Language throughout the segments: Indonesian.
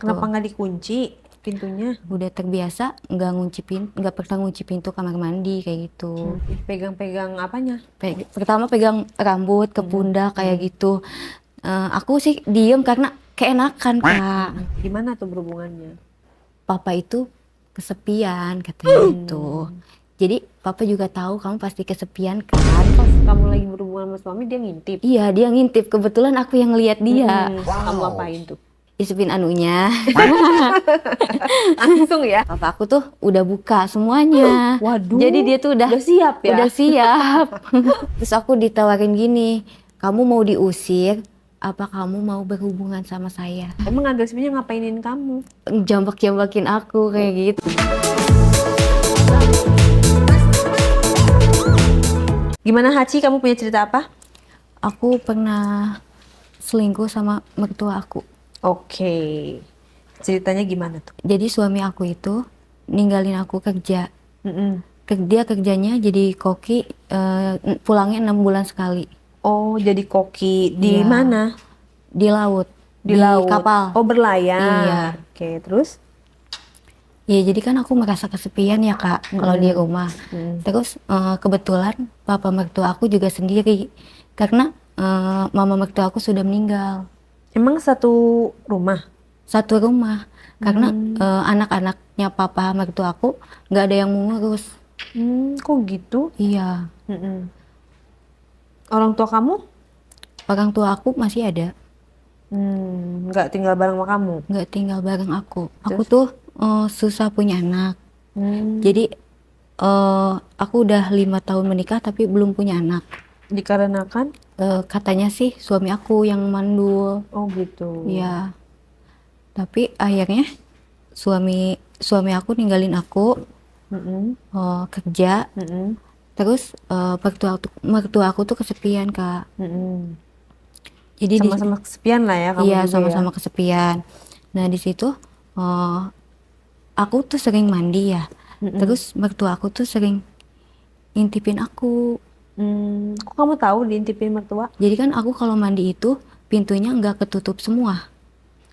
Kenapa nggak dikunci pintunya? Udah terbiasa nggak pernah ngunci pintu kamar mandi kayak gitu. Pegang-pegang apanya? Pertama pegang rambut ke pundak kayak gitu. Aku sih diem karena keenakan Kak. Gimana tuh berhubungannya? Papa itu kesepian katanya gitu. Jadi papa juga tahu kamu pasti kesepian kan. Pas kamu lagi berhubungan sama suami dia ngintip. Iya dia ngintip, kebetulan aku yang ngeliat dia. Kamu apain tuh? Isepin anunya. Langsung ya? Papa aku tuh udah buka semuanya. Waduh. Jadi dia tuh udah siap ya? udah siap. Terus aku ditawarin gini, kamu mau diusir apa kamu mau berhubungan sama saya? Emang agresifnya ngapainin kamu? Jambak-jambakin aku kayak gitu. Gimana Haci, kamu punya cerita apa? Aku pernah selingkuh sama mertua aku. Oke. Ceritanya gimana tuh? Jadi suami aku itu ninggalin aku kerja. Mm-mm. Dia kerjanya jadi koki, pulangnya 6 bulan sekali. Oh, jadi koki di Iya. mana? Di laut. Di laut. Kapal. Oh, berlayar. Iya. Oke, terus? Ya jadi kan aku merasa kesepian ya Kak kalau di rumah. Terus kebetulan papa mertua aku juga sendiri. Karena mama mertua aku sudah meninggal. Emang satu rumah? Satu rumah. Karena anak-anaknya papa mertua aku nggak ada yang mau ngurus. Kok gitu? Iya. Mm-mm. Orang tua kamu? Orang tua aku masih ada. Nggak tinggal bareng sama kamu? Nggak tinggal bareng aku. Aku Terus? tuh susah punya anak. Jadi aku udah 5 tahun menikah tapi belum punya anak. Dikarenakan? Katanya sih suami aku yang mandul. Oh gitu. Iya. Tapi akhirnya suami aku ninggalin aku Mm-mm. kerja. Mm-mm. Terus mertua aku tuh kesepian Kak. Mm-mm. Jadi Sama-sama kesepian lah ya kamu iya juga sama-sama ya? kesepian. Nah di situ aku tuh sering mandi ya. Terus mertua aku tuh sering ngintipin aku. Kok kamu tahu diintipin mertua? Jadi kan aku kalau mandi itu pintunya nggak ketutup semua.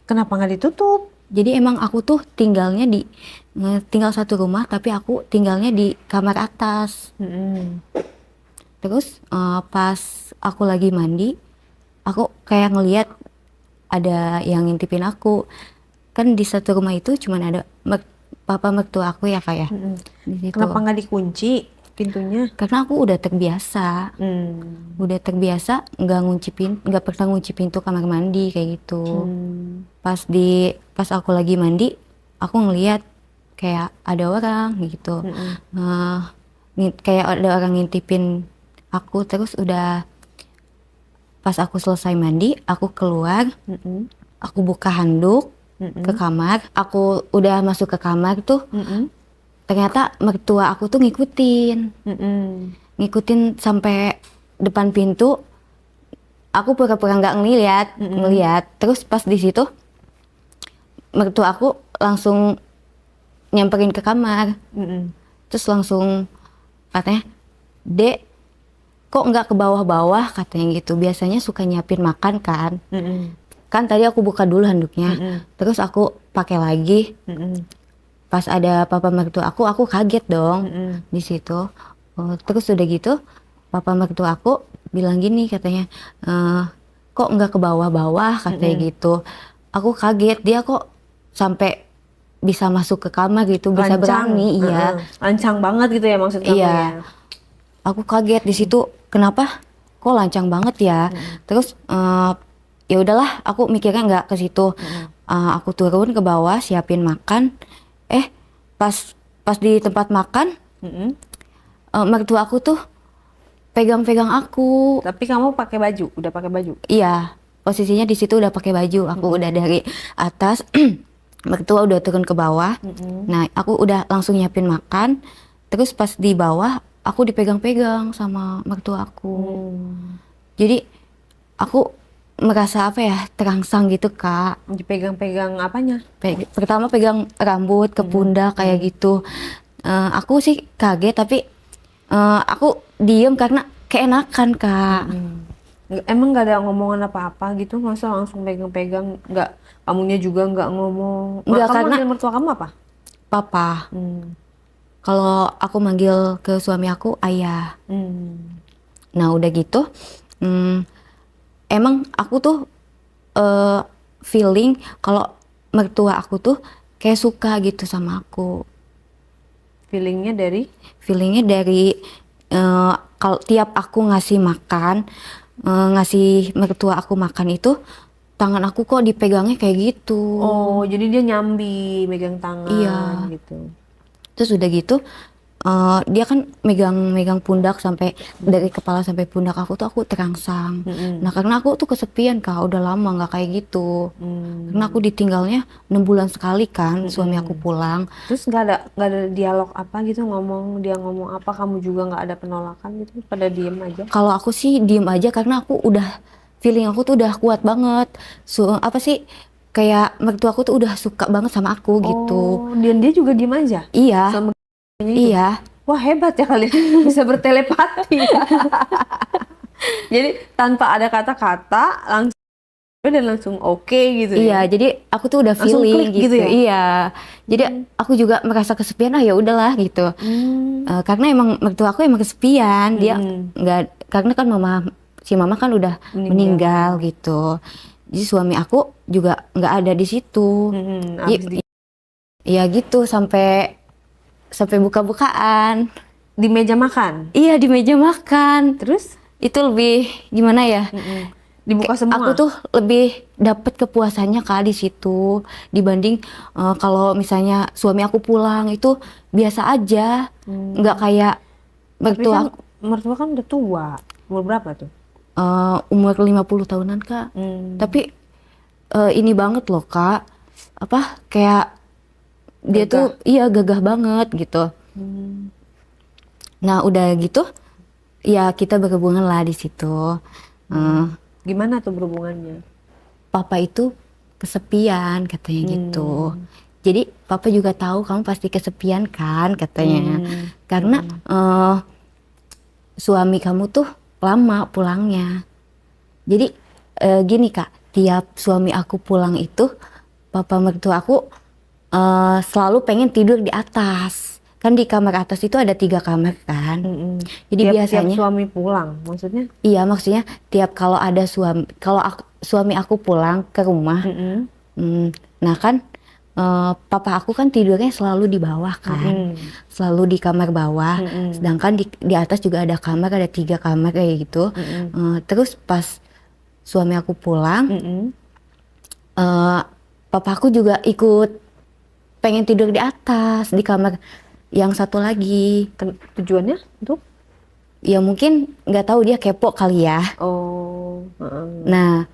Kenapa nggak ditutup? Jadi emang aku tuh tinggal satu rumah tapi aku tinggalnya di kamar atas. Mm-mm. Terus pas aku lagi mandi, aku kayak ngelihat ada yang ngintipin aku. Kan di satu rumah itu cuman ada papa mertua aku ya Kak ya. Di situ. Kenapa nggak dikunci pintunya? Karena aku udah terbiasa. Udah terbiasa nggak pernah ngunci pintu kamar mandi kayak gitu. Pas aku lagi mandi aku ngelihat kayak ada orang gitu. Kayak ada orang ngintipin aku. Terus udah pas aku selesai mandi aku keluar, aku buka handuk ke kamar, aku udah masuk ke kamar tuh. Ternyata mertua aku tuh ngikutin sampai depan pintu. Aku pura-pura nggak ngeliat. Terus pas di situ mertua aku langsung nyamperin ke kamar. Terus langsung katanya, "Dek, kok nggak ke bawah-bawah?" katanya gitu. Biasanya suka nyiapin makan kan. Kan tadi aku buka dulu handuknya. Terus aku pakai lagi. Pas ada papa mertua aku kaget dong di situ. Terus udah gitu papa mertua aku bilang gini katanya, kok nggak ke bawah-bawah katanya gitu. Aku kaget, dia kok sampai bisa masuk ke kamar gitu, bisa berani. Iya. Lancang banget gitu ya maksud kamu Iya. ya? Aku kaget di situ, kenapa kok lancang banget ya. Terus ya udahlah, aku mikirnya nggak ke situ. Aku turun ke bawah siapin makan. Pas di tempat makan, mertua aku tuh pegang-pegang aku. Tapi kamu pakai baju, udah pakai baju? Iya, posisinya di situ udah pakai baju. Aku udah dari atas, mertua udah turun ke bawah. Nah, aku udah langsung nyiapin makan. Terus pas di bawah, aku dipegang-pegang sama mertua aku. Jadi aku merasa apa ya, terangsang gitu Kak. Dipegang-pegang apanya? Pertama pegang rambut ke pundak kayak gitu. Aku sih kaget tapi aku diem karena keenakan Kak. Emang nggak ada ngomongan apa-apa gitu? Masa langsung pegang-pegang? Nggak Kamunya juga nggak ngomong. Nggak, Kamu karena manggil mertua kamu apa? papa. Hmm. Kalau aku manggil ke suami aku ayah. Hmm. Nah udah gitu, hmm, emang aku tuh eh, feeling kalau mertua aku tuh kayak suka gitu sama aku. Feelingnya dari? Feelingnya dari kalau tiap aku ngasih makan, ngasih mertua aku makan itu, tangan aku kok dipegangnya kayak gitu. Oh, jadi dia nyambi, megang tangan Iya. gitu. Terus udah gitu, dia kan megang pundak sampai dari kepala sampai pundak aku tuh aku terangsang. Mm-mm. Nah karena aku tuh kesepian Kak, udah lama nggak kayak gitu. Karena aku ditinggalnya 6 bulan sekali kan, suami aku pulang. Terus nggak ada dialog apa gitu, dia ngomong apa, kamu juga nggak ada penolakan gitu, pada diem aja. Kalau aku sih diem aja karena aku udah feeling aku tuh udah kuat banget. Apa sih kayak mertua aku tuh udah suka banget sama aku gitu. Oh, dan dia juga diem aja Iya, sama itu. iya, Wah, hebat ya kalian bisa bertelepati ya. Jadi tanpa ada kata-kata langsung oke gitu iya. ya. Jadi aku tuh udah Langsung feeling klik gitu gitu. ya? Iya. Jadi aku juga merasa kesepian. Ah ya udahlah gitu. Karena emang mertua aku emang kesepian. Dia nggak, karena kan si mama kan udah meninggal gitu. Jadi suami aku juga nggak ada di situ. Abis Ya gitu sampai buka-bukaan. di meja makan. Iya di meja makan. Terus Itu lebih gimana ya? dibuka semua. Aku tuh lebih dapat kepuasannya Kak di situ dibanding kalau misalnya suami aku pulang itu biasa aja, nggak kayak Tapi kan mertua mertua kan udah tua. Umur berapa tuh? umur 50 tahunan Kak. Tapi ini banget loh Kak, apa kayak dia Gagah. tuh iya gagah banget gitu. Nah udah gitu ya kita berhubungan lah di situ. Gimana tuh berhubungannya? Papa itu kesepian katanya gitu. Jadi papa juga tahu kamu pasti kesepian kan katanya. Karena suami kamu tuh lama pulangnya. Jadi gini Kak, tiap suami aku pulang itu papa mertua aku selalu pengen tidur di atas. Kan di kamar atas itu ada 3 kamar kan. Jadi Tiap biasanya suami pulang, maksudnya? iya maksudnya tiap kalau ada suami aku pulang ke rumah. Nah kan papa aku kan tidurnya selalu di bawah kan, selalu di kamar bawah. Sedangkan di atas juga ada kamar, ada 3 kamar kayak gitu. Terus pas suami aku pulang, papa aku juga ikut pengen tidur di atas di kamar yang satu lagi. Tujuannya untuk? Ya mungkin nggak tahu dia kepo kali ya. Oh, Nah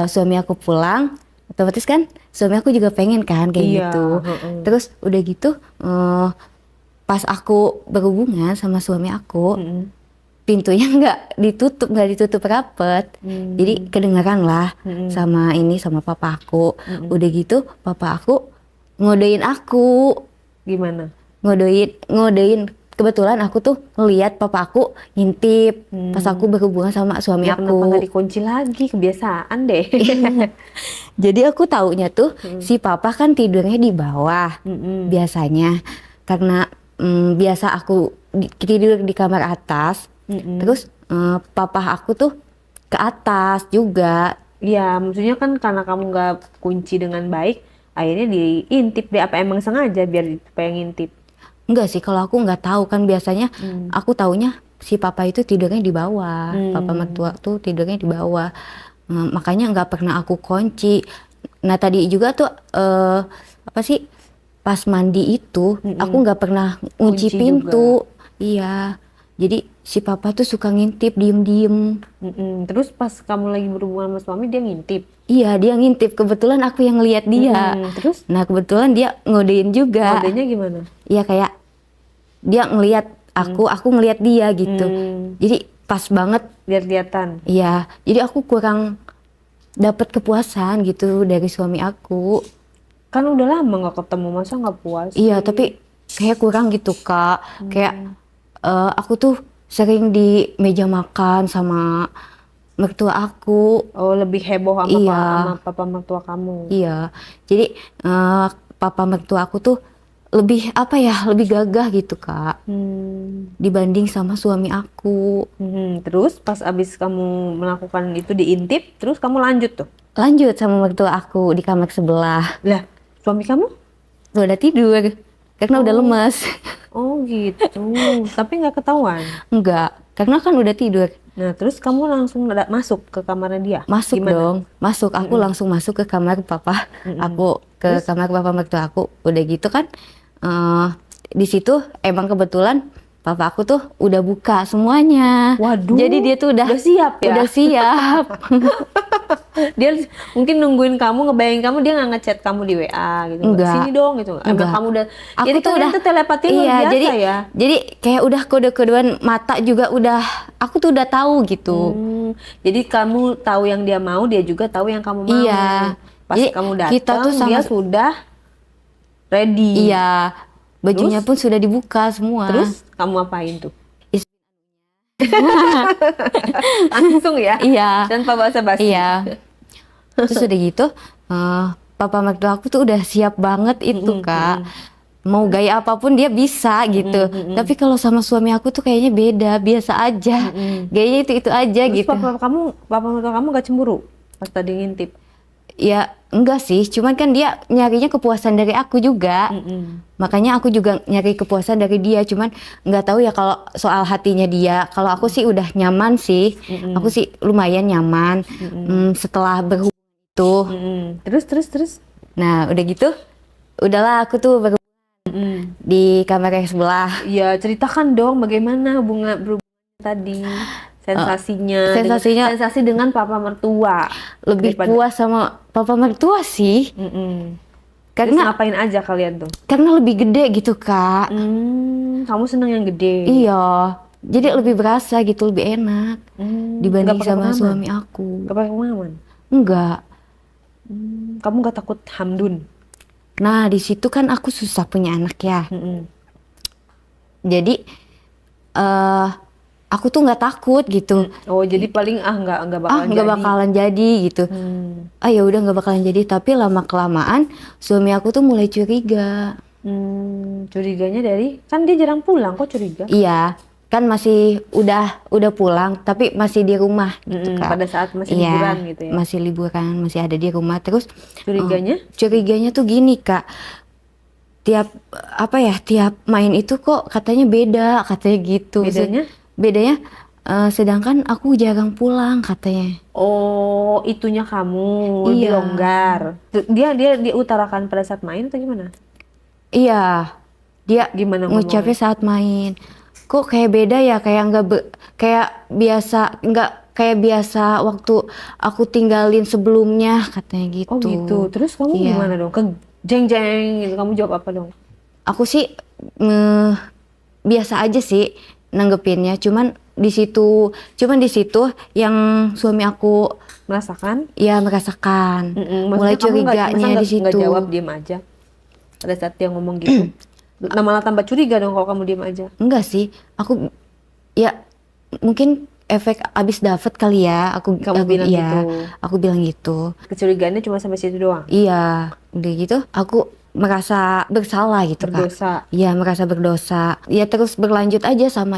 suami aku pulang, otomatis kan suami aku juga pengen kan kayak iya, gitu. Terus udah gitu pas aku berhubungan sama suami aku, pintunya nggak ditutup rapet. Jadi kedengaran lah sama papa aku. Udah gitu papa aku ngodein aku, gimana? ngodein. Kebetulan aku tuh ngeliat papa aku ngintip pas aku berhubungan sama suami Ya, kenapa aku. nggak dikunci lagi? Kebiasaan deh. Jadi aku taunya tuh si papa kan tidurnya di bawah biasanya, karena biasa aku tidur di kamar atas. Terus papa aku tuh ke atas juga. Iya, maksudnya kan karena kamu nggak kunci dengan baik, akhirnya diintip deh. Apa emang sengaja biar supaya ngintip? Enggak sih, kalau aku nggak tahu kan biasanya aku taunya si papa itu tidurnya di bawah, papa mertua tuh tidurnya di bawah. Makanya nggak pernah aku kunci. Nah tadi juga tuh apa sih pas mandi itu aku nggak pernah Kunci kunci pintu. Iya, jadi si papa tuh suka ngintip diem-diem. Terus pas kamu lagi berhubungan sama suami, dia ngintip. Iya dia ngintip, kebetulan aku yang lihat dia. Terus Nah kebetulan dia ngodein juga. kodenya gimana? Iya kayak dia ngelihat aku ngelihat dia gitu. Jadi pas banget. Lihat-lihatan. Iya, jadi aku kurang dapat kepuasan gitu dari suami aku. Kan udah lama nggak ketemu, masa nggak puas? Iya, tapi kayak kurang gitu Kak. Kayak aku tuh sering di meja makan sama mertua aku. Oh, lebih heboh sama Iya. sama papa mertua kamu. Iya, jadi papa mertua aku tuh lebih apa ya, lebih gagah gitu Kak, dibanding sama suami aku. Terus pas abis kamu melakukan itu diintip, terus kamu lanjut tuh. Lanjut sama mertua aku di kamar sebelah, Lah, suami kamu? udah tidur karena udah lemas. Oh gitu. Tapi nggak ketahuan. Enggak, karena kan udah tidur. Nah, terus kamu langsung masuk ke kamarnya dia. Masuk Gimana? dong, masuk. Aku langsung masuk ke kamar papa. Aku ke kamar papa mertua aku. Udah gitu kan, di situ emang kebetulan papa aku tuh udah buka semuanya. Waduh. Jadi dia tuh udah siap ya. Udah siap. Dia mungkin nungguin kamu, ngebayangin kamu, dia nggak ngechat kamu di WA gitu. Enggak. Sini dong gitu. Emang Enggak. kamu udah. Aku Jadi tuh kalian udah tuh telepati luar biasa jadi, ya. Jadi kayak udah kode-kodean mata juga udah, aku tuh udah tahu gitu. Jadi kamu tahu yang dia mau, dia juga tahu yang kamu mau. Iya. Pas Jadi kamu kita datang, tuh sama- dia sudah ready. Iya, bajunya pun sudah dibuka semua. Terus kamu apain tuh? Is- Langsung ya? Iya. Tanpa basa-basi. Iya. Terus udah gitu, papa mertua aku tuh udah siap banget itu Kak. Mau gaya apapun dia bisa gitu. Tapi kalau sama suami aku tuh kayaknya beda, biasa aja. Gayanya itu aja Terus gitu. papa mertua kamu gak cemburu pas tadi ngintip? Ya enggak sih, cuman kan dia nyarinya kepuasan dari aku juga. Makanya aku juga nyari kepuasan dari dia, cuman nggak tahu ya kalau soal hatinya dia. Kalau aku sih udah nyaman sih, aku sih lumayan nyaman setelah berhubungan itu. Terus? Nah udah gitu, udahlah aku tuh di kamar yang sebelah. Ya ceritakan dong bagaimana berhubungan tadi. Sensasi dengan papa mertua. Lebih puas sama papa mertua sih. Terus Karena ngapain aja kalian tuh? karena lebih gede gitu Kak. Kamu seneng yang gede. Iya, jadi lebih berasa gitu, lebih enak dibanding Nggak pakai sama pengaman? suami aku. Gak pakai pengaman? Enggak. Kamu gak takut hamdun? Nah di situ kan aku susah punya anak ya. Jadi aku tuh nggak takut gitu. Oh jadi paling nggak bakalan Nggak jadi. bakalan jadi gitu. Ya udah nggak bakalan jadi. Tapi lama kelamaan suami aku tuh mulai curiga. Curiganya dari kan dia jarang pulang, kok curiga? Iya, kan masih udah pulang tapi masih di rumah gitu Kak. Pada saat masih Iya, liburan gitu ya. masih liburan, masih ada di rumah. Terus Curiganya? curiganya tuh gini Kak. Tiap main itu kok katanya beda, katanya gitu. Bedanya sedangkan aku jarang pulang katanya. Oh, itunya kamu lebih Iya. longgar. Dia diutarakan pada saat main atau gimana? Iya, dia Gimana ngucapnya ngomongnya? saat main. Kok kayak beda ya, kayak kayak biasa waktu aku tinggalin sebelumnya katanya gitu. Oh gitu. Terus kamu Iya. gimana dong? Jeng gitu. Kamu jawab apa dong? Aku sih biasa aja sih nanggepinnya. Cuman di situ yang suami aku Merasakan? ya merasakan. Maksudnya Mulai kamu curiganya di situ. nggak jawab, diem aja pada saat dia ngomong gitu. Malah tambah curiga dong kalau kamu diem aja. Enggak sih, aku ya mungkin efek abis dapet kali ya. Kamu bilang gitu. Aku bilang gitu. Kecurigaannya cuma sampai situ doang. Iya, udah gitu aku merasa bersalah gitu Berdosa. Kak. Iya, merasa berdosa. Ya terus berlanjut aja sama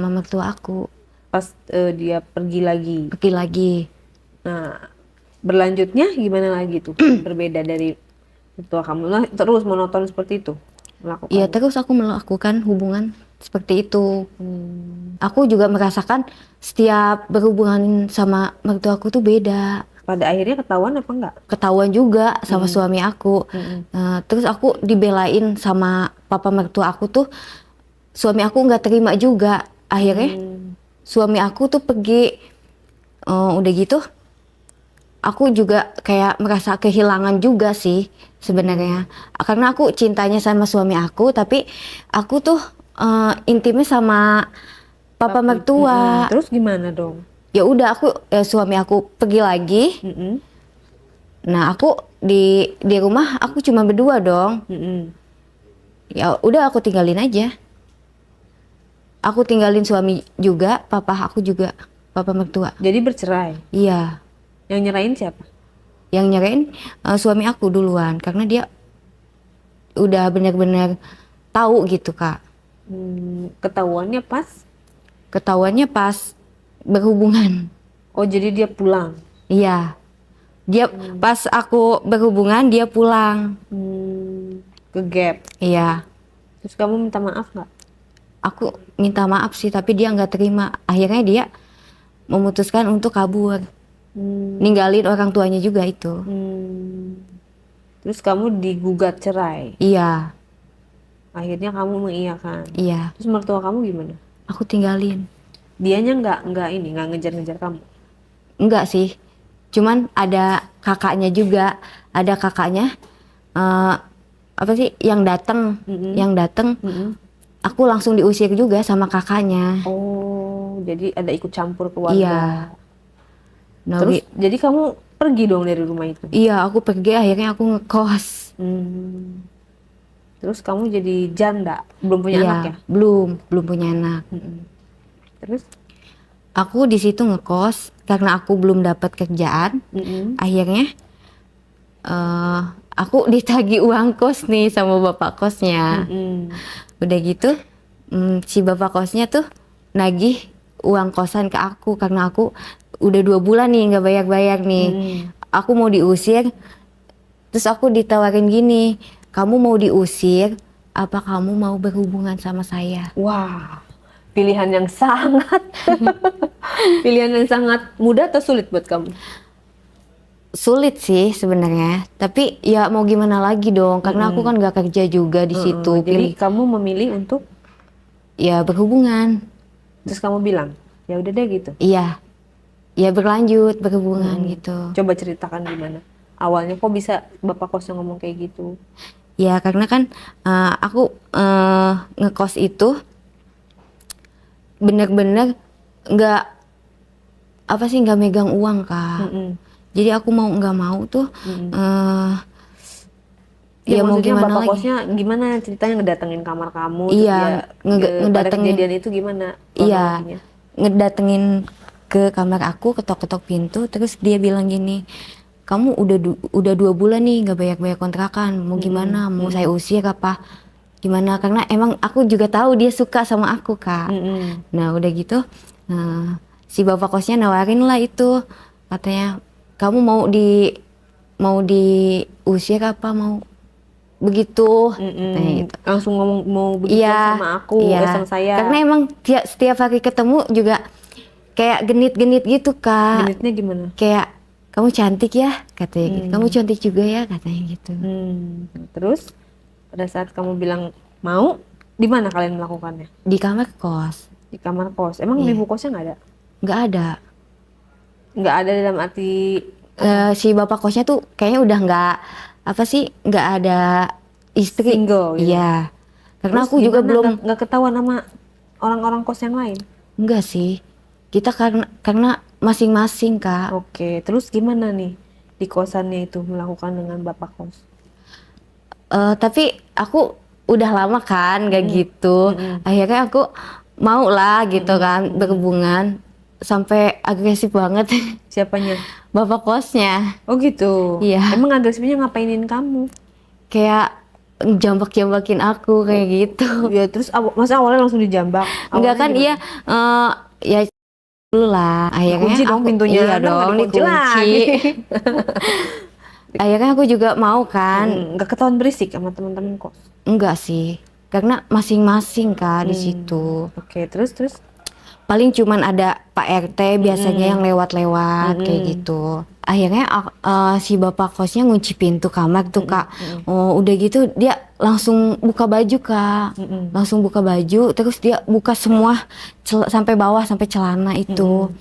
mertua aku. Pas dia pergi lagi. Pergi lagi. Nah, berlanjutnya gimana lagi tuh? Berbeda dari mertua kamu lah, terus monoton seperti itu melakukan. Iya, terus aku melakukan hubungan seperti itu. Aku juga merasakan setiap berhubungan sama mertua aku tuh beda. Pada akhirnya ketahuan apa enggak? Ketahuan juga sama suami aku. Terus aku dibelain sama papa mertua aku tuh, suami aku nggak terima juga. Akhirnya suami aku tuh pergi. Udah gitu, aku juga kayak merasa kehilangan juga sih sebenarnya. Karena aku cintanya sama suami aku, tapi aku tuh intimnya sama papa mertua. Terus gimana dong? Ya udah suami aku pergi lagi. Nah aku di rumah aku cuma berdua dong. Ya udah aku tinggalin aja. Aku tinggalin suami juga, papa aku juga papa mertua. Jadi bercerai. Iya, Yang nyerahin siapa? yang nyerain suami aku duluan karena dia udah benar-benar tahu gitu Kak. Ketahuannya pas. Ketahuannya pas berhubungan. Oh, jadi dia pulang. Iya, dia pas aku berhubungan dia pulang. Ke gap. Iya, Terus kamu minta maaf nggak? aku minta maaf sih tapi dia nggak terima. Akhirnya dia memutuskan untuk kabur, ninggalin orang tuanya juga itu. Terus kamu digugat cerai. Iya, Akhirnya kamu mengiyakan. iya, Terus mertua kamu gimana? aku tinggalin. Dianya nggak ngejar-ngejar kamu. Enggak sih, cuman ada kakaknya juga, ada kakaknya apa sih yang datang, aku langsung diusir juga sama kakaknya. Oh, jadi ada ikut campur Iya. keluarga. Nah, Terus jadi kamu pergi dong dari rumah itu. iya aku pergi akhirnya aku ngekos. Terus kamu jadi janda, belum punya Iya, anak ya? belum punya anak. Terus? Aku di situ ngekos karena aku belum dapat kerjaan. Akhirnya aku ditagih uang kos nih sama bapak kosnya. Udah gitu si bapak kosnya tuh nagih uang kosan ke aku karena aku udah 2 bulan nih nggak bayar-bayar nih. Aku mau diusir, terus aku ditawarin gini, kamu mau diusir apa kamu mau berhubungan sama saya? Wah, pilihan yang sangat pilihan yang sangat mudah atau sulit buat kamu? Sulit sih sebenarnya, tapi ya mau gimana lagi dong, karena aku kan gak kerja juga di situ. Jadi kamu memilih untuk Ya berhubungan. terus kamu bilang, ya udah deh gitu. Iya, ya berlanjut berhubungan gitu. Coba ceritakan gimana. Awalnya kok bisa bapak kosnya ngomong kayak gitu? Ya karena kan aku ngekos itu bener-bener nggak apa sih nggak megang uang Kak. Jadi aku mau nggak mau tuh Ya, mau maksudnya gimana bapak lagi? kosnya gimana ceritanya ngedatengin kamar kamu? Iya, terus dia pada ngedatengin. kejadian itu gimana? Iya, kronologinya? ngedatengin ke kamar aku, ketok-ketok pintu, terus dia bilang gini, kamu udah 2 bulan nih nggak bayar-bayar kontrakan, mau gimana? Mau saya usir apa? Gimana? Karena emang aku juga tahu dia suka sama aku Kak. Nah udah gitu, si bapak kosnya nawarin lah itu, katanya kamu mau diusir apa mau begitu, katanya gitu. Langsung ngomong mau begitu Iya, sama aku, iya. sama saya. Karena emang setiap hari ketemu juga kayak genit-genit gitu Kak. Genitnya gimana? Kayak kamu cantik ya katanya gitu. Kamu cantik juga ya katanya gitu. Terus pada saat kamu bilang mau, di mana kalian melakukannya? Di kamar kos. Di kamar kos. Emang ibu kosnya nggak ada? Nggak ada. Nggak ada dalam arti Si bapak kosnya tuh kayaknya udah nggak ada istri. single gitu? Iya. Karena Terus aku juga gimana? belum. Nggak ketahuan sama orang-orang kos yang lain? Enggak sih. Kita karena masing-masing Kak. Oke, terus gimana nih di kosannya itu melakukan dengan bapak kos? Tapi aku udah lama kan kayak gitu. Akhirnya aku mau lah gitu kan berhubungan sampai agresif banget. Siapanya? Bapak kosnya Oh gitu? Iya. Emang agresifnya ngapainin kamu? kayak jambak-jambakin aku kayak gitu. Ya terus masa awalnya langsung dijambak? Enggak Awalnya kan gimana? iya ya dulu lah. Akhirnya Kunci dong pintunya. iya Ntar nggak dong dikunci lagi. Akhirnya aku juga mau kan. Nggak ketahuan berisik sama teman-teman kos? Enggak sih. Karena masing-masing Kak di situ. Oke, terus? Paling cuman ada Pak RT biasanya yang lewat-lewat kayak gitu. Akhirnya si bapak kosnya ngunci pintu kamar tuh Kak. Oh, udah gitu dia langsung buka baju Kak. Langsung buka baju terus dia buka semua sampai bawah sampai celana itu.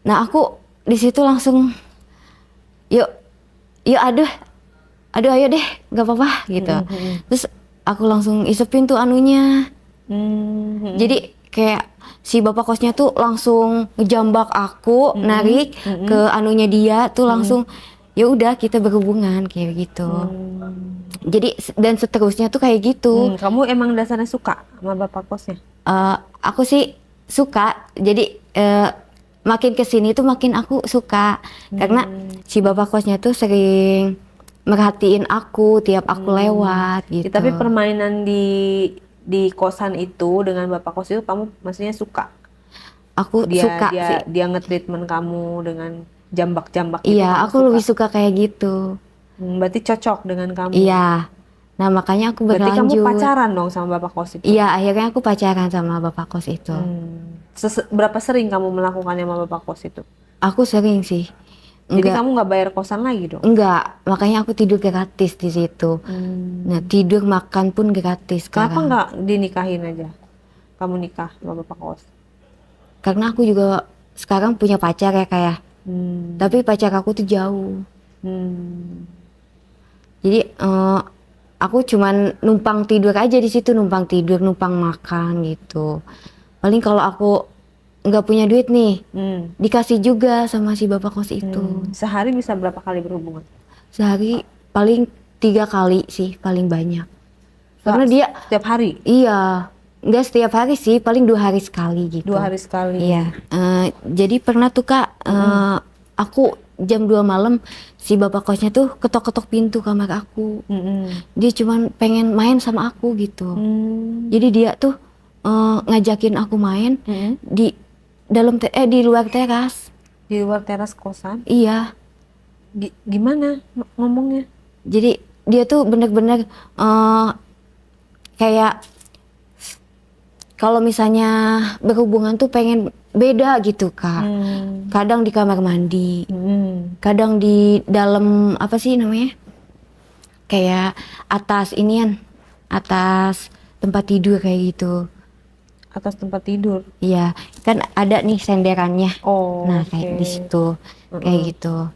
Nah, aku di situ langsung yuk aduh ayo deh nggak apa-apa gitu. Terus aku langsung isepin tuh anunya. Jadi kayak si bapak kosnya tuh langsung ngejambak aku, narik ke anunya dia tuh langsung ya udah kita berhubungan kayak gitu. Jadi dan seterusnya tuh kayak gitu. Kamu emang dasarnya suka sama bapak kosnya? Aku sih suka. Jadi makin kesini tuh makin aku suka karena si bapak kosnya tuh sering merhatiin aku tiap aku lewat gitu. Tapi permainan di kosan itu dengan bapak kos itu kamu maksudnya suka? Aku Dia suka dia sih. dia nge-treatment kamu dengan jambak-jambak gitu, Iya, kamu aku suka? lebih suka kayak gitu. Berarti cocok dengan kamu. Iya. Nah, makanya aku Berarti kamu berlanjut. pacaran dong sama bapak kos itu? Iya, akhirnya aku pacaran sama bapak kos itu. Berapa sering kamu melakukannya sama bapak kos itu? Aku sering sih. Jadi Enggak, kamu nggak bayar kosan lagi dong? enggak. Makanya aku tidur gratis di situ. Nah, tidur makan pun gratis Kenapa sekarang. nggak dinikahin aja? Kamu nikah sama bapak kos? Karena aku juga sekarang punya pacar ya kayak. Hmm. Tapi pacar aku tuh jauh. Hmm. Jadi aku cuman numpang tidur aja di situ, numpang tidur, numpang makan gitu. Paling kalau aku nggak punya duit nih, dikasih juga sama si bapak kos itu. Sehari bisa berapa kali berhubungan? Sehari paling 3 kali sih, paling banyak. Karena dia, Setiap hari? iya, nggak setiap hari sih, paling 2 hari sekali gitu. 2 hari sekali? Iya. Jadi pernah tuh Kak, aku jam 2 malam si bapak kosnya tuh ketok-ketok pintu kamar aku. Dia cuman pengen main sama aku gitu. Jadi dia tuh ngajakin aku main di di luar teras. Di luar teras kosan? Iya. Gimana ngomongnya? Jadi dia tuh bener-bener kayak kalau misalnya berhubungan tuh pengen beda gitu Kak. Kadang di kamar mandi, kadang di dalam apa sih namanya? Kayak atas tempat tidur kayak gitu. Atas tempat tidur? Iya, kan ada nih senderannya. Oh, Nah, kayak di situ, kayak gitu.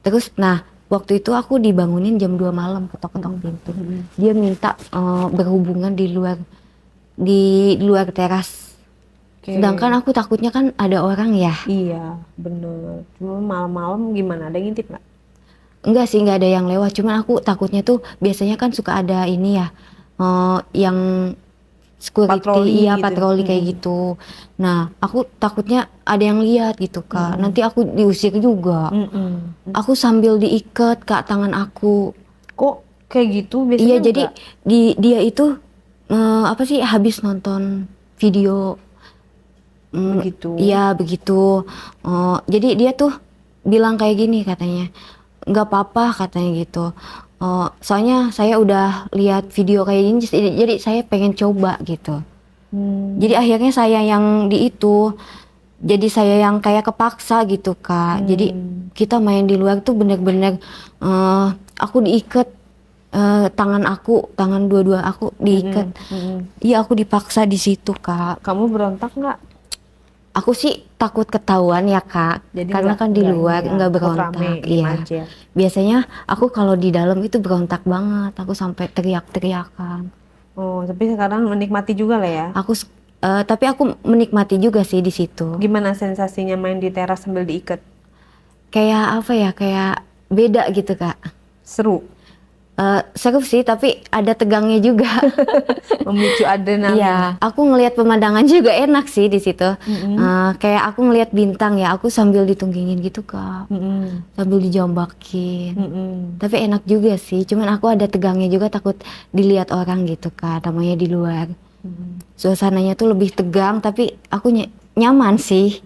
Terus, nah, waktu itu aku dibangunin jam 2 malam ketok-ketok pintu. Dia minta berhubungan di luar teras. Sedangkan aku takutnya kan ada orang ya. Iya, bener. Cuma malam-malam gimana? Ada ngintip nggak? Enggak sih, nggak ada yang lewat. Cuman aku takutnya tuh biasanya kan suka ada ini ya, yang security, Patroli iya gitu. patroli kayak gitu. Nah, aku takutnya ada yang lihat gitu Kak. Nanti aku diusir juga. Aku sambil diikat Kak tangan aku. Kok kayak gitu biasanya? Iya, jadi enggak? dia itu apa sih habis nonton video. Begitu? Iya begitu. Jadi dia tuh bilang kayak gini katanya, nggak apa-apa katanya gitu. Soalnya saya udah lihat video kayak gini, jadi saya pengen coba gitu. Jadi akhirnya saya yang jadi saya yang kayak kepaksa gitu Kak. Jadi kita main di luar tuh bener-bener aku diikat tangan dua-dua aku diikat. Iya aku dipaksa di situ Kak. Kamu berontak nggak? Aku sih takut ketahuan ya Kak, Jadi karena kan di luar nggak berontak. Iya. Aja. Biasanya aku kalau di dalam itu berontak banget, aku sampai teriak-teriakan. Oh, tapi sekarang menikmati juga lah ya. Tapi aku menikmati juga sih di situ. Gimana sensasinya main di teras sambil diikat? Kayak apa ya, kayak beda gitu Kak. Seru, Seru sih, tapi ada tegangnya juga. memicu adrenalin. Iya, aku ngelihat pemandangan juga enak sih di situ. Kayak aku ngelihat bintang ya, aku sambil ditunggingin gitu Kak. Sambil dijambakin. Tapi enak juga sih, cuman aku ada tegangnya juga, takut dilihat orang gitu Kak, namanya di luar. Suasananya tuh lebih tegang, tapi aku nyaman sih.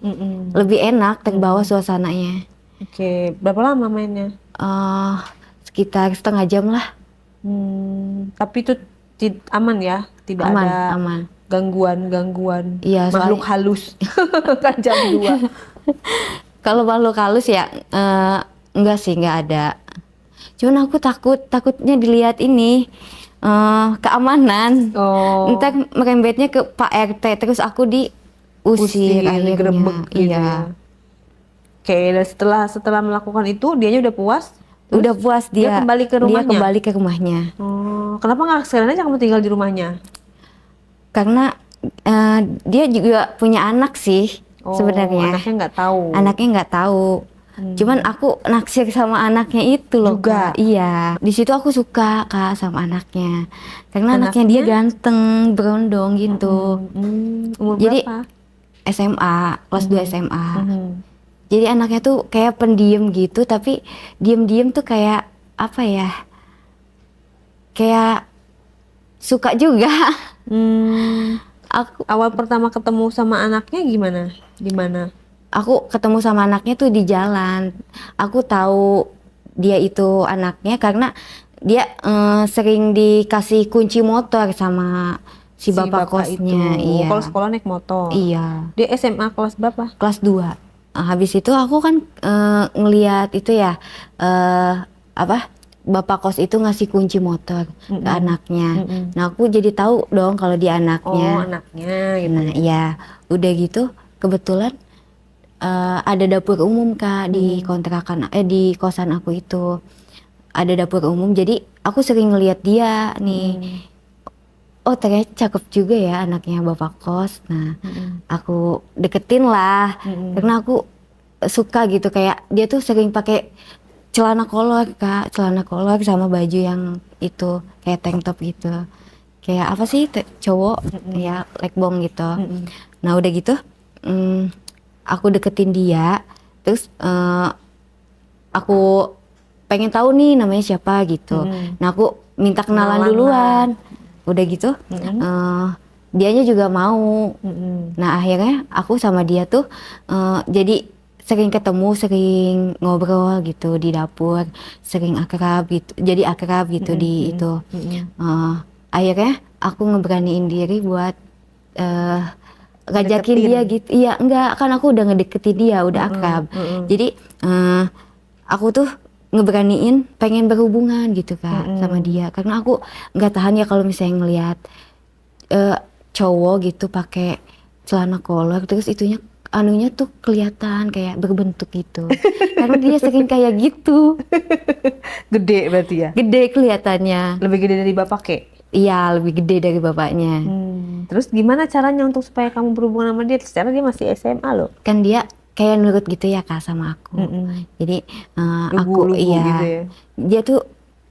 Lebih enak, terbawa suasananya. Oke, berapa lama mainnya? Sekitar setengah jam lah. Tapi itu aman ya? Tidak Aman, ada aman. gangguan-gangguan Iya, makhluk halus kan jam 2. Kalau makhluk halus ya enggak sih, enggak ada. Cuman aku takutnya dilihat ini keamanan. Ntar merembetnya ke Pak RT, terus aku diusir akhirnya. Digerebek gitu Iya. ya. Oke, dan setelah melakukan itu dianya udah puas? Terus Udah puas dia kembali ke rumahnya? Dia kembali ke rumahnya. Kenapa nggak sekalian aja kamu tinggal di rumahnya? Karena dia juga punya anak sih sebenarnya. Anaknya nggak tahu. Anaknya nggak tahu. Cuman aku naksir sama anaknya itu loh Juga? Kak. Iya. Di situ aku suka Kak sama anaknya. Karena anaknya dia ganteng, berondong gitu. Umur Jadi, berapa? SMA, kelas 2 SMA. Mhm. Jadi anaknya tuh kayak pendiam gitu, tapi diem-diem tuh kayak apa ya? Kayak suka juga. Hmm. Aku Awal pertama ketemu sama anaknya gimana? Di mana? aku ketemu sama anaknya tuh di jalan. Aku tahu dia itu anaknya karena dia sering dikasih kunci motor sama si bapak kosnya. itu. Iya. Kalau sekolah naik motor. Iya. Dia SMA kelas berapa? Kelas 2. Habis itu aku kan ngeliat itu ya apa bapak kos itu ngasih kunci motor ke anaknya. Nah, aku jadi tahu dong kalau dia anaknya. Oh, anaknya gitu. Nah, iya, udah gitu kebetulan ada dapur umum Kak di kontrakan di kosan aku itu. Ada dapur umum, jadi aku sering ngeliat dia nih. Oh, ternyata cakep juga ya anaknya bapak kos. Nah, aku deketin lah karena aku suka gitu, kayak dia tuh sering pakai celana kolor Kak, celana kolor sama baju yang itu kayak tank top gitu. Kayak apa sih cowok ya lekbong gitu. Nah, udah gitu aku deketin dia, terus aku pengen tahu nih namanya siapa gitu. Nah, aku minta kenalan Kenalan duluan. Udah gitu dianya juga mau. Nah, akhirnya aku sama dia tuh jadi sering ketemu, sering ngobrol gitu di dapur, sering akrab gitu, jadi akrab gitu di itu. Akhirnya aku ngeberaniin diri buat ngajakin dia gitu. Iya, enggak, kan aku udah ngedeketin dia, udah akrab. Jadi aku tuh ngeberaniin pengen berhubungan gitu Kak sama dia, karena aku nggak tahan ya kalau misalnya ngelihat cowok gitu pakai celana kolor terus itunya anunya tuh kelihatan kayak berbentuk gitu. Karena dia sering kayak gitu. Gede berarti ya? Gede kelihatannya. Lebih gede dari bapak kek? Iya, lebih gede dari bapaknya. Terus gimana caranya untuk supaya kamu berhubungan sama dia? Secara dia masih SMA loh. Kan dia kayak nurut gitu ya Kak sama aku. Jadi aku Lugu-lugu iya. gitu ya? Dia tuh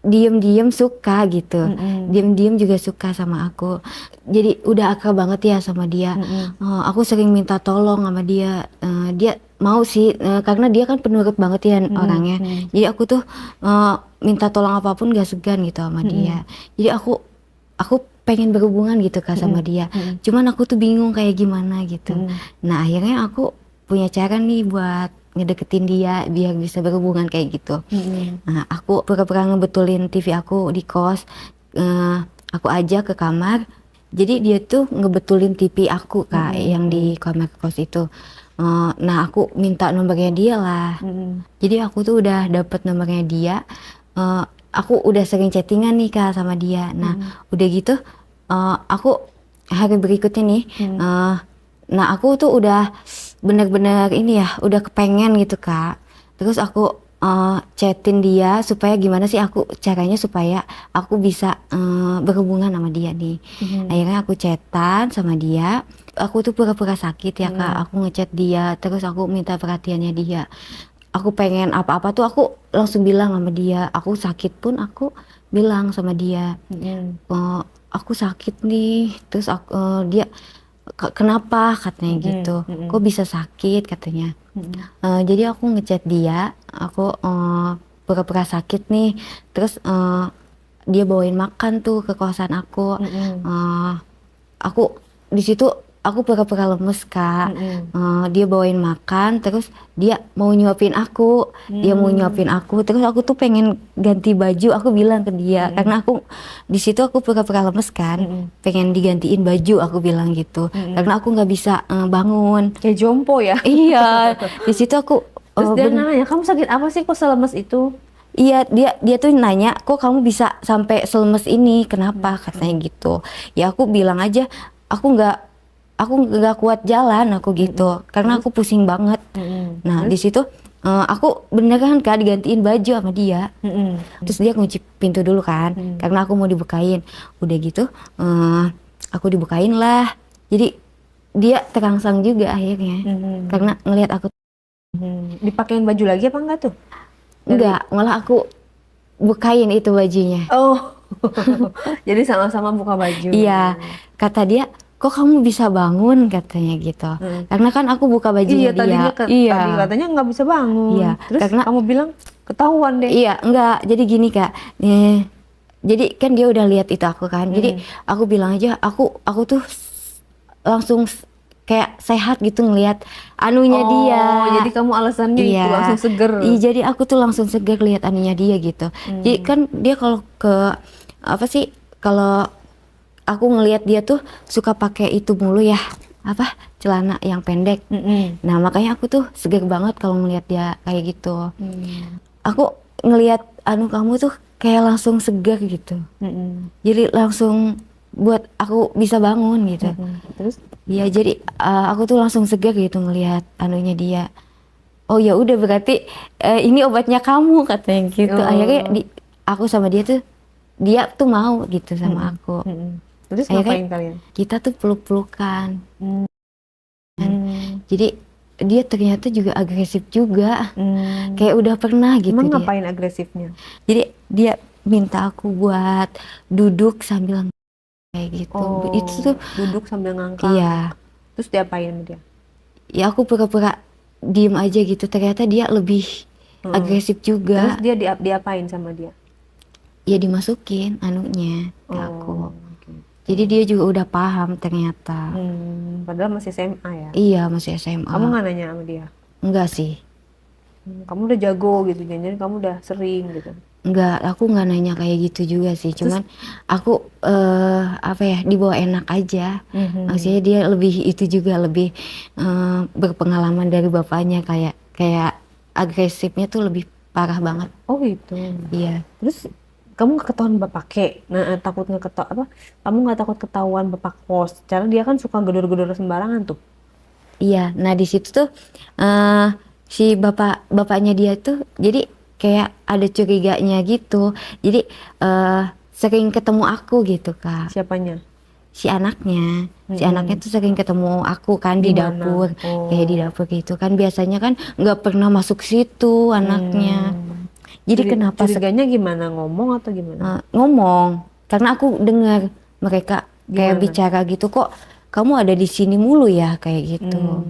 diem-diem suka gitu. Diem-diem juga suka sama aku. Jadi udah akrab banget ya sama dia. Aku sering minta tolong sama dia. Dia mau sih karena dia kan penurut banget ya orangnya. Jadi aku tuh minta tolong apapun gak segan gitu sama dia. Jadi aku pengen berhubungan gitu Kak sama dia. Cuman aku tuh bingung kayak gimana gitu. Nah, akhirnya aku punya cara nih buat ngedeketin dia biar bisa berhubungan kayak gitu. Nah, aku pura-pura ngebetulin TV aku di kos. Aku ajak ke kamar. Jadi dia tuh ngebetulin TV aku Kak yang di kamar kos itu. Nah, aku minta nomornya dia lah. Jadi aku tuh udah dapet nomornya dia. Aku udah sering chattingan nih Kak sama dia. Nah, udah gitu aku hari berikutnya nih nah aku tuh udah bener-bener ini ya udah kepengen gitu Kak. Terus aku chatin dia supaya gimana sih aku caranya supaya aku bisa berhubungan sama dia nih. Akhirnya aku chatan sama dia. Aku tuh pura-pura sakit ya Kak. Aku ngechat dia terus aku minta perhatiannya dia. Aku pengen apa-apa tuh aku langsung bilang sama dia. Aku sakit pun aku bilang sama dia. Aku sakit nih. Terus dia kenapa katanya gitu. Kok bisa sakit katanya. Jadi aku ngechat dia. Aku pura-pura sakit nih. Terus dia bawain makan tuh ke kosan aku. Aku di situ aku pura-pura lemes Kak. Dia bawain makan, terus dia mau nyuapin aku. Terus aku tuh pengen ganti baju. Aku bilang ke dia karena aku di situ aku pura-pura lemes kan, pengen digantiin baju. Aku bilang gitu karena aku nggak bisa bangun. Kayak jompo ya? Iya, di situ aku. Terus dia nanya, kamu sakit apa sih kok selemes itu? Iya, dia tuh nanya, kok kamu bisa sampai selemes ini, kenapa katanya gitu. Ya aku bilang aja, aku nggak kuat jalan aku gitu, karena aku pusing banget. Nah di situ aku beneran Kak digantiin baju sama dia. Terus dia ngunci pintu dulu kan, karena aku mau dibukain. Udah gitu aku dibukain lah. Jadi dia terangsang juga akhirnya, karena ngelihat aku. Dipakein baju lagi apa enggak tuh? Enggak, malah aku bukain itu bajunya. Oh, jadi sama-sama buka baju. Iya, kata dia, kok kamu bisa bangun katanya gitu. Karena kan aku buka bajunya Iya, tadinya dia. Iya. tadi katanya nggak bisa bangun. Iya, Terus karena- kamu bilang ketahuan deh. Iya, enggak. Jadi gini Kak. Jadi kan dia udah lihat itu aku kan. Jadi aku bilang aja aku tuh langsung kayak sehat gitu ngelihat anunya dia. Oh, jadi kamu alasannya itu langsung seger. Iya, jadi aku tuh langsung seger lihat anunya dia gitu. Jadi kan dia kalau ke apa sih, kalau aku ngelihat dia tuh suka pakai itu mulu ya, apa, celana yang pendek. Nah, makanya aku tuh seger banget kalau ngelihat dia kayak gitu. Aku ngelihat anu kamu tuh kayak langsung segar gitu. Jadi langsung buat aku bisa bangun gitu. Terus Iya, jadi aku tuh langsung segar gitu ngelihat anunya dia. Oh ya udah, berarti ini obatnya kamu katanya gitu. Akhirnya aku sama dia tuh mau gitu sama aku. Terus Akhirnya ngapain kalian? kita tuh peluk-pelukan. Jadi dia ternyata juga agresif juga. Kayak udah pernah gitu. Emang dia. ngapain agresifnya? Jadi dia minta aku buat duduk sambil kayak gitu. Oh, Itu tuh duduk sambil ngangkang. iya. Terus diapain sama dia? Ya aku pura-pura diem aja gitu. Ternyata dia lebih agresif juga. Terus dia diapain sama dia? Ya dimasukin anunya ke aku. Oke. Jadi dia juga udah paham ternyata. Padahal masih SMA ya? Iya, masih SMA. Kamu nggak nanya sama dia? Enggak sih. Kamu udah jago gitu, jadi kamu udah sering gitu. Enggak, aku nggak nanya kayak gitu juga sih. Cuman aku apa ya, dibawa enak aja. Maksudnya dia lebih itu juga lebih berpengalaman dari bapaknya, kayak agresifnya tuh lebih parah banget. Oh gitu. Iya. Terus kamu nggak ketahuan bapak kek? Nah, takut nggak ketahuan apa? Kamu nggak takut ketahuan bapak kos? Karena dia kan suka gedor-gedor sembarangan tuh. Iya. Nah di situ tuh si bapaknya dia tuh jadi kayak ada curiganya gitu. Jadi sering ketemu aku gitu Kak. Siapanya? Si anaknya tuh sering ketemu aku kan di Di mana? dapur. Oh. Kayak di dapur gitu kan, biasanya kan nggak pernah masuk situ anaknya. Jadi kenapa Curiganya gimana? Ngomong atau gimana? ngomong, karena aku dengar mereka kayak Gimana? bicara gitu, kok kamu ada di sini mulu ya kayak gitu.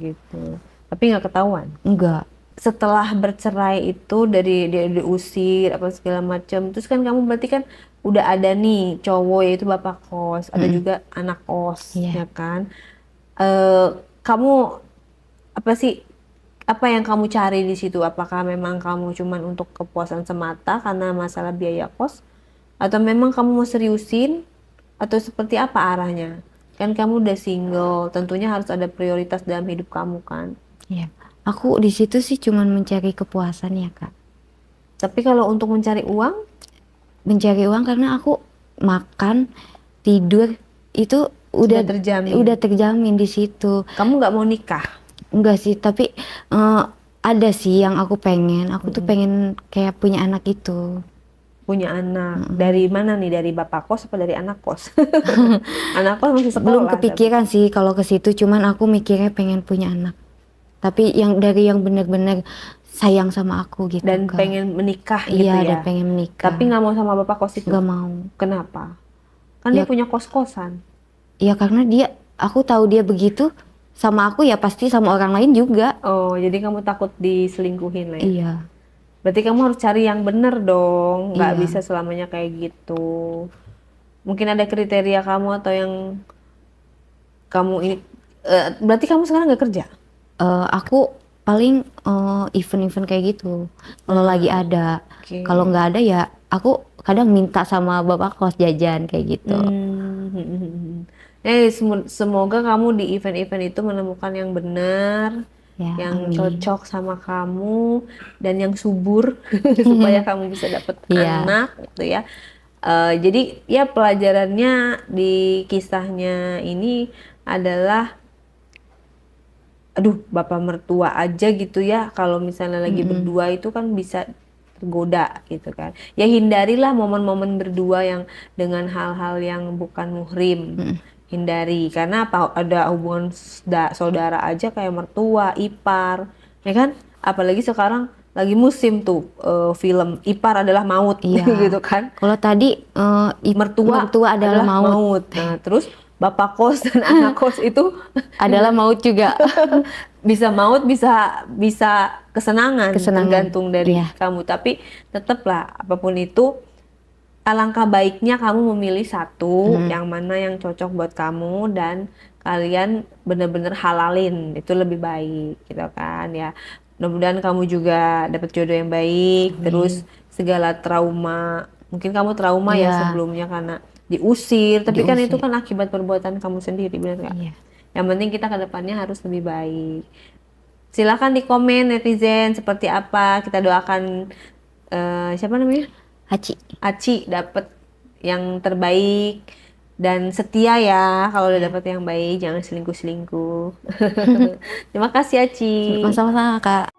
Gitu. Tapi nggak ketahuan. Enggak. Setelah bercerai itu dari dia diusir apa segala macam, terus kan kamu berarti kan udah ada nih cowok, yaitu bapak kos, ada juga anak kos, Iya. ya kan? Kamu apa sih, apa yang kamu cari di situ? Apakah memang kamu cuman untuk kepuasan semata karena masalah biaya kos, atau memang kamu mau seriusin, atau seperti apa arahnya? Kan kamu udah single, tentunya harus ada prioritas dalam hidup kamu kan. Iya. Aku di situ sih cuman mencari kepuasan ya Kak. Tapi kalau untuk mencari uang, Mencari uang karena aku makan, tidur itu udah terjamin. Udah terjamin di situ. Kamu nggak mau nikah? Enggak sih, tapi ada sih yang aku pengen. Aku tuh pengen kayak punya anak itu. Punya anak. Dari mana nih? Dari bapak kos apa dari anak kos? Anak kos masih sekolah. Belum kepikiran sih kalau ke situ, cuman aku mikirnya pengen punya anak. Tapi yang dari yang benar-benar sayang sama aku gitu. Dan Kak. pengen menikah gitu Iya, ya? dan pengen menikah. Tapi nggak mau sama bapak kos itu? Nggak mau. Kenapa? Kan Ya. dia punya kos-kosan. Ya karena aku tahu dia begitu sama aku, ya pasti sama orang lain juga. Oh, jadi kamu takut diselingkuhin lah ya? Iya. Berarti kamu harus cari yang bener dong. Nggak Iya. bisa selamanya kayak gitu. Mungkin ada kriteria kamu atau yang kamu ini. Berarti kamu sekarang nggak kerja? Aku paling event-event kayak gitu kalau lagi ada. Oke. Kalau nggak ada ya aku kadang minta sama bapak kos jajan kayak gitu. Semoga kamu di event-event itu menemukan yang benar, Ya, yang amin. cocok sama kamu dan yang subur supaya kamu bisa dapat Iya. anak gitu ya. Jadi ya pelajarannya di kisahnya ini adalah, aduh, bapak mertua aja gitu ya, kalau misalnya lagi berdua itu kan bisa tergoda gitu kan. Ya hindarilah momen-momen berdua yang dengan hal-hal yang bukan muhrim. Hindari, karena apa, ada hubungan saudara aja kayak mertua, ipar, ya kan? Apalagi sekarang lagi musim tuh film Ipar Adalah Maut. Iya. Gitu kan. Kalau tadi Mertua adalah maut. Nah, terus bapak kos dan anak kos itu Adalah maut juga. bisa maut, bisa kesenangan, Kesenangan. tergantung dari Iya. kamu. Tapi tetaplah apapun itu, alangkah baiknya kamu memilih satu yang mana yang cocok buat kamu dan kalian bener-bener halalin, itu lebih baik gitu kan ya. Mudah-mudahan kamu juga dapat jodoh yang baik, terus segala trauma, mungkin kamu trauma ya Iya. sebelumnya karena diusir, tapi kan itu Diusir. kan akibat perbuatan kamu sendiri, benar nggak? Iya. Yang penting kita ke depannya harus lebih baik. Silakan di komen netizen seperti apa, kita doakan siapa namanya? Haci. Aci dapat yang terbaik dan setia ya. Kalau udah dapat yang baik jangan selingkuh-selingkuh. Terima kasih Aci. Sama-sama Kak.